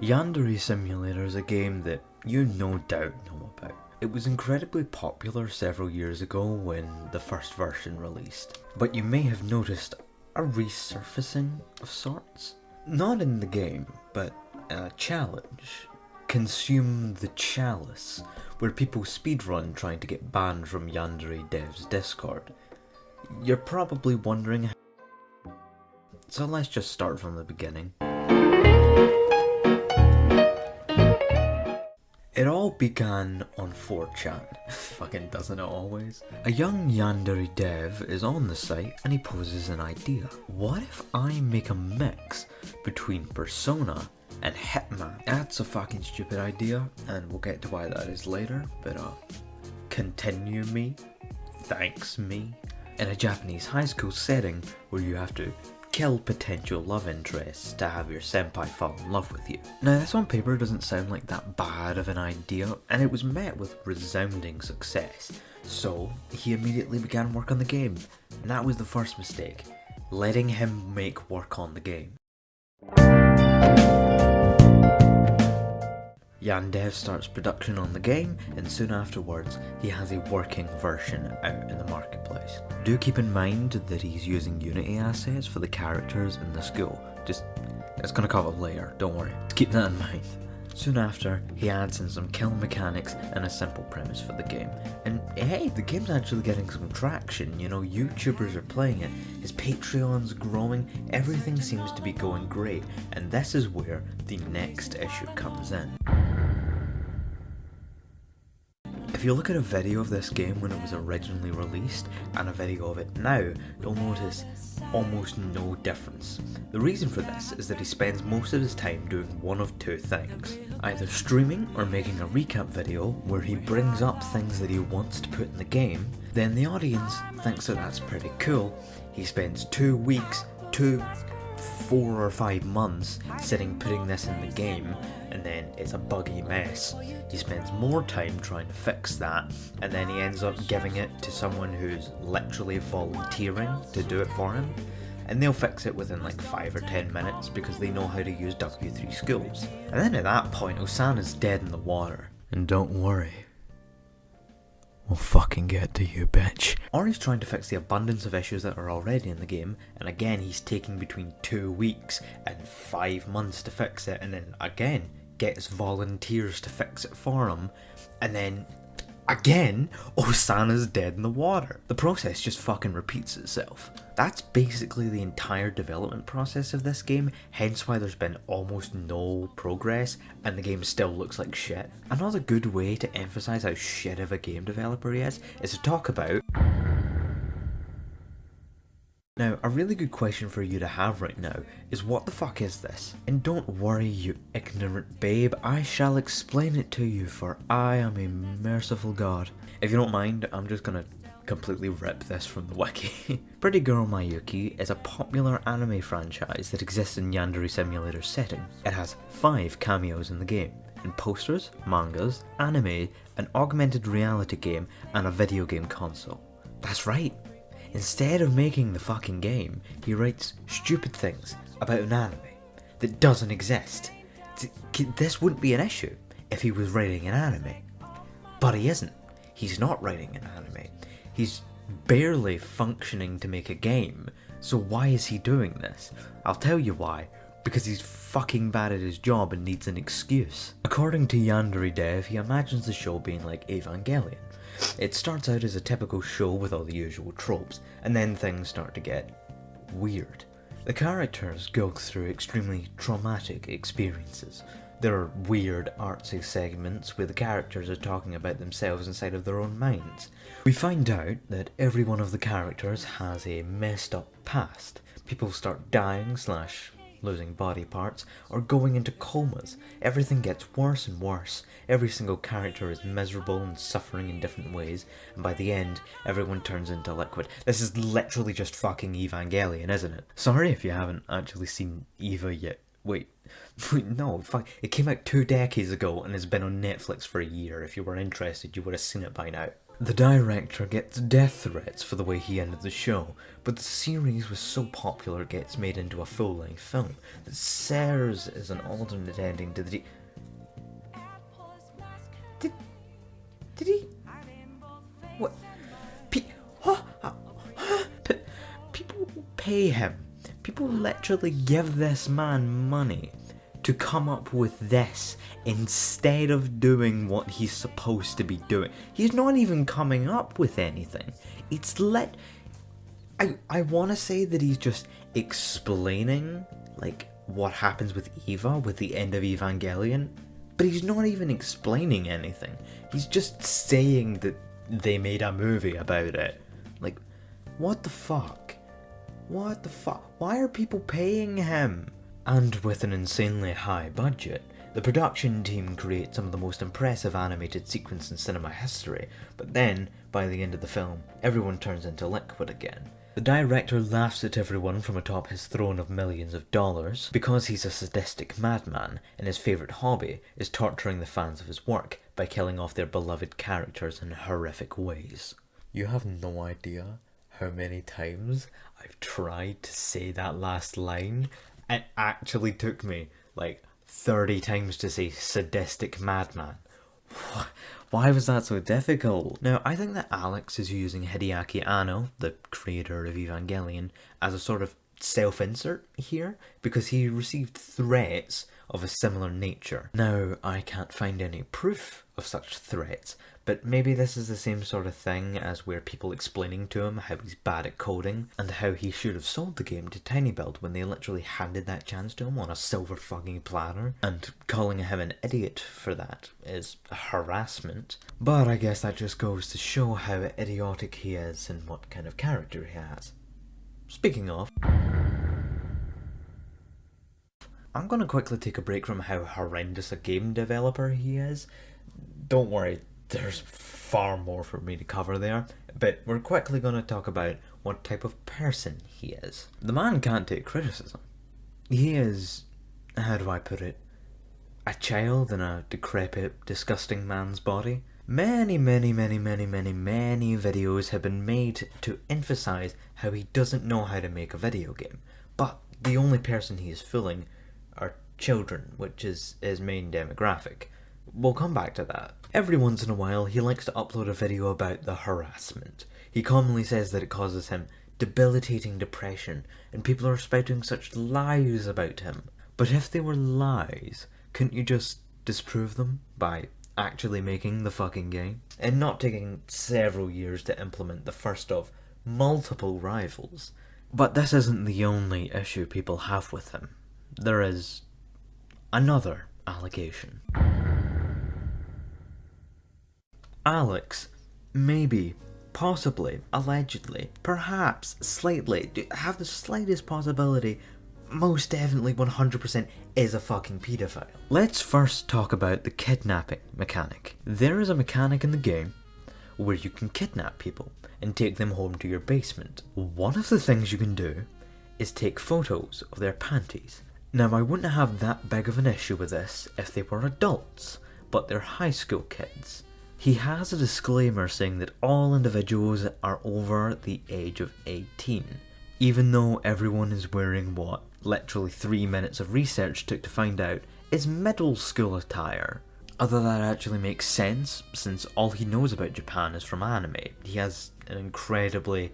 Yandere Simulator is a game that you no doubt know about. It was incredibly popular several years ago when the first version released, but you may have noticed a resurfacing of sorts. Not in the game, but a challenge. Consume the Chalice, where people speedrun trying to get banned from Yandere Dev's Discord. You're probably wondering how, so let's just start from the beginning. It all began on 4chan. Fucking doesn't it always? A young Yandere dev is on the site and he poses an idea. What if I make a mix between Persona and Hitman? That's a fucking stupid idea, and we'll get to why that is later, but continue me, thanks me. In a Japanese high school setting where you have to kill potential love interests to have your senpai fall in love with you. Now this on paper doesn't sound like that bad of an idea, and it was met with resounding success. So he immediately began work on the game, and that was the first mistake, letting him make work on the game. Yandere starts production on the game, and soon afterwards he has a working version out in the marketplace. Do keep in mind that he's using Unity assets for the characters in the school. It's gonna come up later, don't worry. Just keep that in mind. Soon after, he adds in some kill mechanics and a simple premise for the game. And hey, the game's actually getting some traction, you know, YouTubers are playing it, his Patreon's growing, everything seems to be going great, and this is where the next issue comes in. If you look at a video of this game when it was originally released and a video of it now, you'll notice almost no difference. The reason for this is that he spends most of his time doing one of two things. Either streaming or making a recap video where he brings up things that he wants to put in the game, then the audience thinks that that's pretty cool. He spends 2 weeks, 4 or 5 months sitting putting this in the game, and then it's a buggy mess. He spends more time trying to fix that, and then he ends up giving it to someone who's literally volunteering to do it for him, and they'll fix it within like 5 or 10 minutes because they know how to use W3 Schools. And then at that point, Osana's dead in the water. And don't worry, we'll fucking get to you, bitch. Or he's trying to fix the abundance of issues that are already in the game, and again he's taking between 2 weeks and 5 months to fix it, and then again gets volunteers to fix it for him, and then again Osana's dead in the water. The process just fucking repeats itself. That's basically the entire development process of this game, hence why there's been almost no progress and the game still looks like shit. Another good way to emphasize how shit of a game developer he is to talk about. Now, a really good question for you to have right now is, what the fuck is this? And don't worry, you ignorant babe, I shall explain it to you, for I am a merciful god. If you don't mind, I'm just gonna completely rip this from the wiki. Pretty Girl Mayuki is a popular anime franchise that exists in Yandere Simulator's setting. It has 5 cameos in the game, in posters, mangas, anime, an augmented reality game, and a video game console. That's right. Instead of making the fucking game, he writes stupid things about an anime that doesn't exist. This wouldn't be an issue if he was writing an anime. But he isn't. He's not writing an anime. He's barely functioning to make a game, so why is he doing this? I'll tell you why. Because he's fucking bad at his job and needs an excuse. According to Yandere Dev, he imagines the show being like Evangelion. It starts out as a typical show with all the usual tropes, and then things start to get weird. The characters go through extremely traumatic experiences. There are weird artsy segments where the characters are talking about themselves inside of their own minds. We find out that every one of the characters has a messed up past. People start dying / losing body parts, or going into comas. Everything gets worse and worse. Every single character is miserable and suffering in different ways, and by the end, everyone turns into liquid. This is literally just fucking Evangelion, isn't it? Sorry if you haven't actually seen Eva yet. Wait, no, fuck. It came out 2 decades ago and has been on Netflix for a year. If you were interested, you would have seen it by now. The director gets death threats for the way he ended the show, but the series was so popular it gets made into a full-length film that serves as an alternate ending to the... Did he? What? People pay him. People literally give this man money to come up with this instead of doing what he's supposed to be doing. He's not even coming up with anything. It's I want to say that he's just explaining like what happens with Eva with the end of Evangelion, but he's not even explaining anything. He's just saying that they made a movie about it. Like, what the fuck? What the fuck? Why are people paying him? And with an insanely high budget, the production team creates some of the most impressive animated sequences in cinema history, but then, by the end of the film, everyone turns into liquid again. The director laughs at everyone from atop his throne of millions of dollars because he's a sadistic madman and his favourite hobby is torturing the fans of his work by killing off their beloved characters in horrific ways. You have no idea how many times I've tried to say that last line. It actually took me like 30 times to say sadistic madman. Why was that so difficult? Now, I think that Alex is using Hideaki Anno, the creator of Evangelion, as a sort of self-insert here, because he received threats of a similar nature. Now, I can't find any proof of such threats, but maybe this is the same sort of thing as where people explaining to him how he's bad at coding and how he should have sold the game to TinyBuild when they literally handed that chance to him on a silver fucking platter, and calling him an idiot for that is harassment. But I guess that just goes to show how idiotic he is and what kind of character he has. Speaking of, I'm gonna quickly take a break from how horrendous a game developer he is. Don't worry, there's far more for me to cover there, but we're quickly going to talk about what type of person he is. The man can't take criticism. He is, how do I put it, a child in a decrepit, disgusting man's body. Many videos have been made to emphasize how he doesn't know how to make a video game, but the only person he is fooling are children, which is his main demographic. We'll come back to that. Every once in a while, he likes to upload a video about the harassment. He commonly says that it causes him debilitating depression, and people are spouting such lies about him. But if they were lies, couldn't you just disprove them by actually making the fucking game? And not taking several years to implement the first of multiple rivals. But this isn't the only issue people have with him. There is another allegation. Alex, maybe, possibly, allegedly, perhaps, slightly, have the slightest possibility, most definitely 100% is a fucking paedophile. Let's first talk about the kidnapping mechanic. There is a mechanic in the game where you can kidnap people and take them home to your basement. One of the things you can do is take photos of their panties. Now, I wouldn't have that big of an issue with this if they were adults, but they're high school kids. He has a disclaimer saying that all individuals are over the age of 18, even though everyone is wearing what literally 3 minutes of research took to find out is middle school attire. Although that actually makes sense, since all he knows about Japan is from anime. He has an incredibly,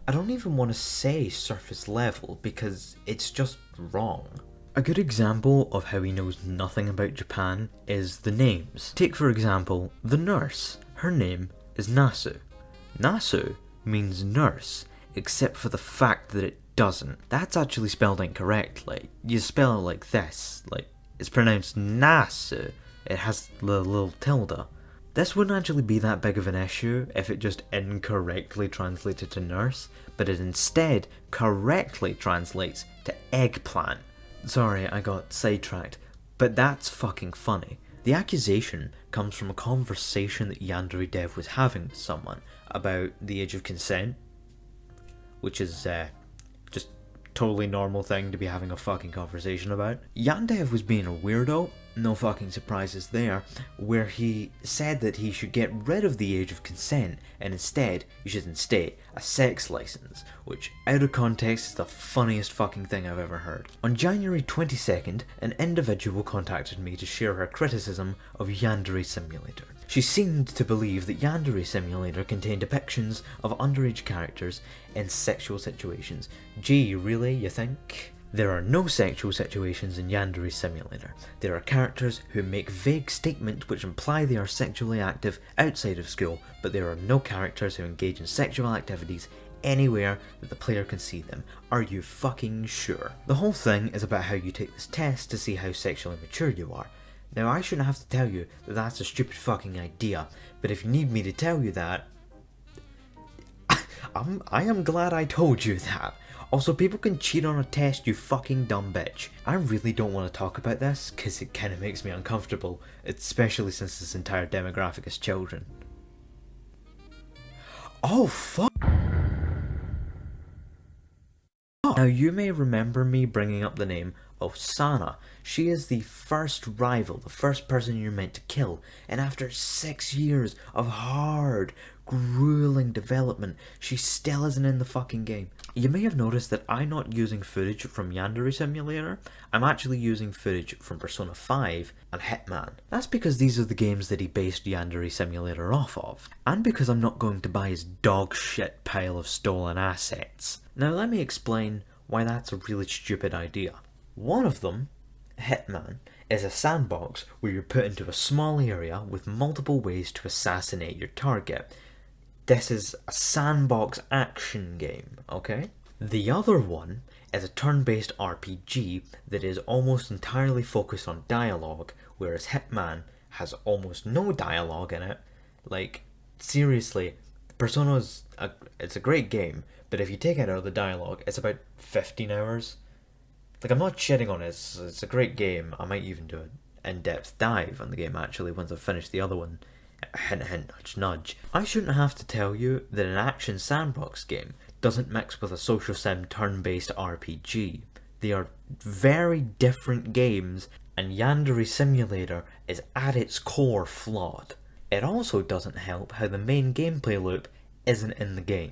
I don't even want to say surface level, because it's just wrong. A good example of how he knows nothing about Japan is the names. Take for example, the nurse. Her name is Nasu. Nasu means nurse, except for the fact that it doesn't. That's actually spelled incorrectly. You spell it like this, like it's pronounced Nasu. It has the little tilde. This wouldn't actually be that big of an issue if it just incorrectly translated to nurse, but it instead correctly translates to eggplant. Sorry, I got sidetracked, but that's fucking funny. The accusation comes from a conversation that Yandere Dev was having with someone about the age of consent, which is just totally normal thing to be having a fucking conversation about. Yandev was being a weirdo no fucking surprises there, where he said that he should get rid of the age of consent and instead you should instate a sex license, which out of context is the funniest fucking thing I've ever heard. On January 22nd, an individual contacted me to share her criticism of Yandere Simulator. She seemed to believe that Yandere Simulator contained depictions of underage characters in sexual situations. Gee, really, you think? There are no sexual situations in Yandere Simulator. There are characters who make vague statements which imply they are sexually active outside of school, but there are no characters who engage in sexual activities anywhere that the player can see them. Are you fucking sure? The whole thing is about how you take this test to see how sexually mature you are. Now, I shouldn't have to tell you that that's a stupid fucking idea, but if you need me to tell you that, I am glad I told you that. Also, people can cheat on a test, you fucking dumb bitch. I really don't want to talk about this, because it kind of makes me uncomfortable, especially since this entire demographic is children. Oh, fuck! Now, you may remember me bringing up the name Osana. She is the first rival, the first person you're meant to kill, and after 6 years of hard, grueling development, she still isn't in the fucking game. You may have noticed that I'm not using footage from Yandere Simulator. I'm actually using footage from Persona 5 and Hitman. That's because these are the games that he based Yandere Simulator off of, and because I'm not going to buy his dog shit pile of stolen assets. Now let me explain why that's a really stupid idea. One of them, Hitman, is a sandbox where you're put into a small area with multiple ways to assassinate your target. This is a sandbox action game, okay? The other one is a turn-based RPG that is almost entirely focused on dialogue, whereas Hitman has almost no dialogue in it. Like, seriously, Persona's it's a great game, but if you take it out of the dialogue, it's about 15 hours. Like, I'm not shitting on it, it's a great game. I might even do an in-depth dive on the game actually once I've finished the other one. Hint hint, nudge nudge. I shouldn't have to tell you that an action sandbox game doesn't mix with a social sim turn-based RPG. They are very different games, and Yandere Simulator is at its core flawed. It also doesn't help how the main gameplay loop isn't in the game.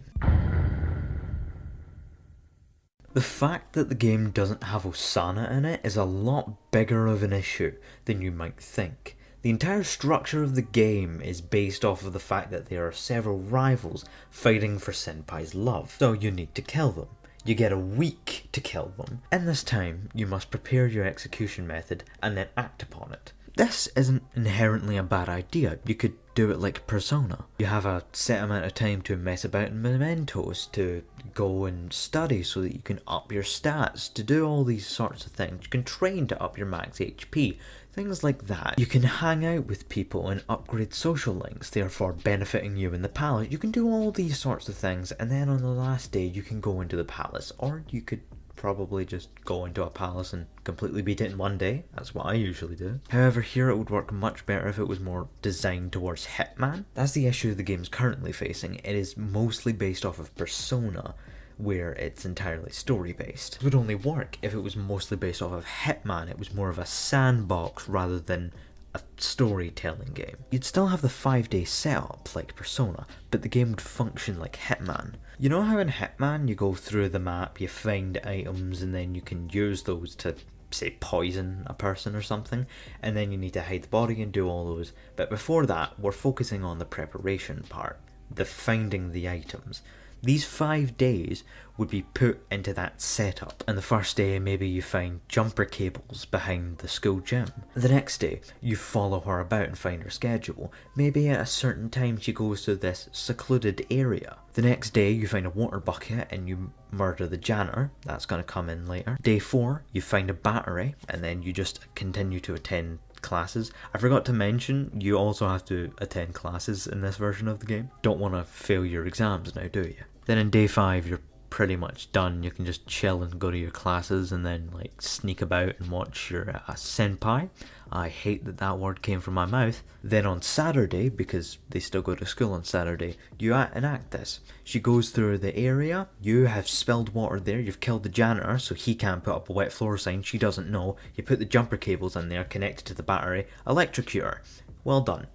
The fact that the game doesn't have Osana in it is a lot bigger of an issue than you might think. The entire structure of the game is based off of the fact that there are several rivals fighting for Senpai's love, so you need to kill them. You get a week to kill them. In this time, you must prepare your execution method and then act upon it. This isn't inherently a bad idea. You could do it like Persona. You have a set amount of time to mess about in mementos, to go and study so that you can up your stats, to do all these sorts of things. You can train to up your max HP, things like that. You can hang out with people and upgrade social links, therefore benefiting you in the palace. You can do all these sorts of things, and then on the last day you can go into the palace, or you could probably just go into a palace and completely beat it in one day. That's what I usually do. However, here it would work much better if it was more designed towards Hitman. That's the issue the game's currently facing. It is mostly based off of Persona, where it's entirely story based. It would only work if it was mostly based off of Hitman. It was more of a sandbox rather than a storytelling game. You'd still have the 5-day setup like Persona, but the game would function like Hitman. You know how in Hitman you go through the map, you find items, and then you can use those to, say, poison a person or something, and then you need to hide the body and do all those. But before that, we're focusing on the preparation part, the finding the items. These 5 days would be put into that setup, and the first day maybe you find jumper cables behind the school gym. The next day you follow her about and find her schedule. Maybe at a certain time she goes to this secluded area. The next day you find a water bucket and you murder the janitor. That's going to come in later. Day 4 you find a battery, and then you just continue to attend classes. I forgot to mention, you also have to attend classes in this version of the game. Don't want to fail your exams now, do you? Then in day 5 you're pretty much done. You can just chill and go to your classes and then like sneak about and watch your senpai. I hate that that word came from my mouth. Then on Saturday, because they still go to school on Saturday, you enact this. She goes through the area, you have spilled water there, you've killed the janitor so he can't put up a wet floor sign, she doesn't know, you put the jumper cables in there connected to the battery, electrocute her. Well done.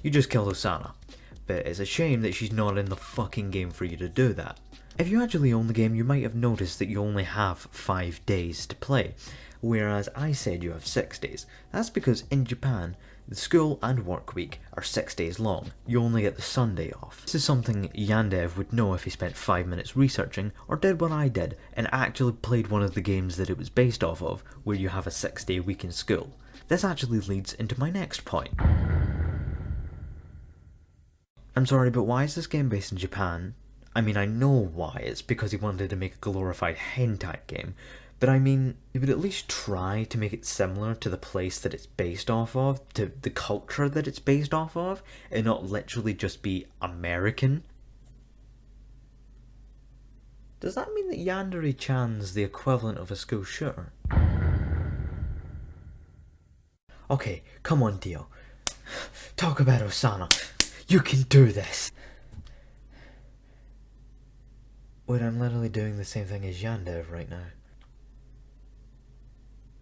You just killed Osana. But it's a shame that she's not in the fucking game for you to do that. If you actually own the game, you might have noticed that you only have 5 days to play, whereas I said you have 6 days. That's because in Japan, the school and work week are 6 days long. You only get the Sunday off. This is something Yandere would know if he spent 5 minutes researching, or did what I did, and actually played one of the games that it was based off of, where you have a 6-day week in school. This actually leads into my next point. I'm sorry, but why is this game based in Japan? I mean, I know why. It's because he wanted to make a glorified hentai game. But I mean, he would at least try to make it similar to the place that it's based off of, to the culture that it's based off of, and not literally just be American. Does that mean that Yandere-chan's the equivalent of a school shooter? Okay, come on, Dio. Talk about Osana. You can do this! Wait, I'm literally doing the same thing as Yandere right now.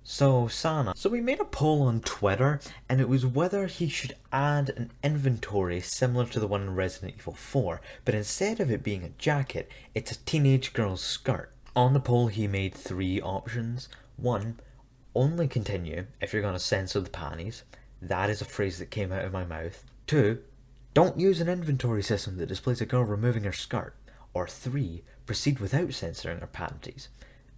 So, Sana. So we made a poll on Twitter, and it was whether he should add an inventory similar to the one in Resident Evil 4, but instead of it being a jacket, it's a teenage girl's skirt. On the poll he made 3 options. 1, only continue if you're going to censor the panties. That is a phrase that came out of my mouth. 2, don't use an inventory system that displays a girl removing her skirt. Or 3, proceed without censoring her panties.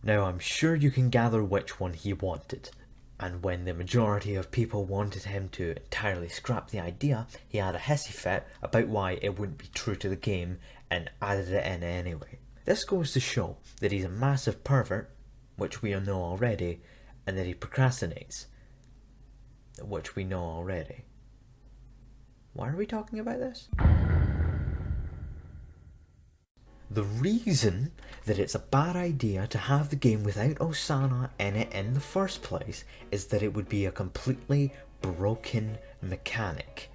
Now I'm sure you can gather which one he wanted. And when the majority of people wanted him to entirely scrap the idea, he had a hissy fit about why it wouldn't be true to the game and added it in anyway. This goes to show that he's a massive pervert, which we know already, and that he procrastinates, which we know already. Why are we talking about this? The reason that it's a bad idea to have the game without Osana in it in the first place is that it would be a completely broken mechanic.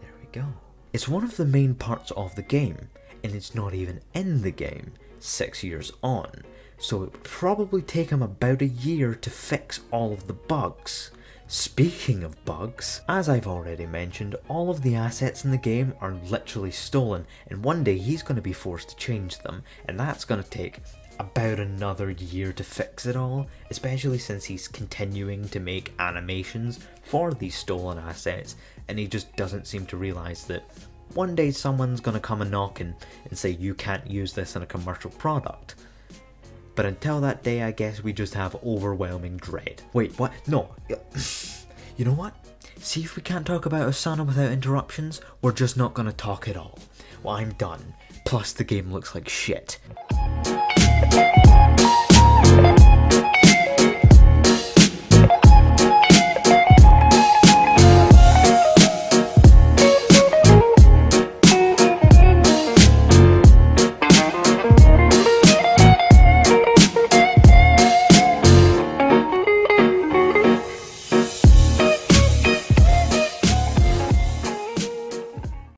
There we go. It's one of the main parts of the game, and it's not even in the game 6 years on, so it would probably take him about a year to fix all of the bugs. Speaking of bugs, as I've already mentioned, all of the assets in the game are literally stolen, and one day he's going to be forced to change them, and that's going to take about another year to fix it all, especially since he's continuing to make animations for these stolen assets, and he just doesn't seem to realise that one day someone's going to come a knocking and say you can't use this in a commercial product. But until that day, I guess we just have overwhelming dread. Wait, what? No. You know what? See if we can't talk about Osana without interruptions, we're just not gonna talk at all. Well, I'm done. Plus, the game looks like shit.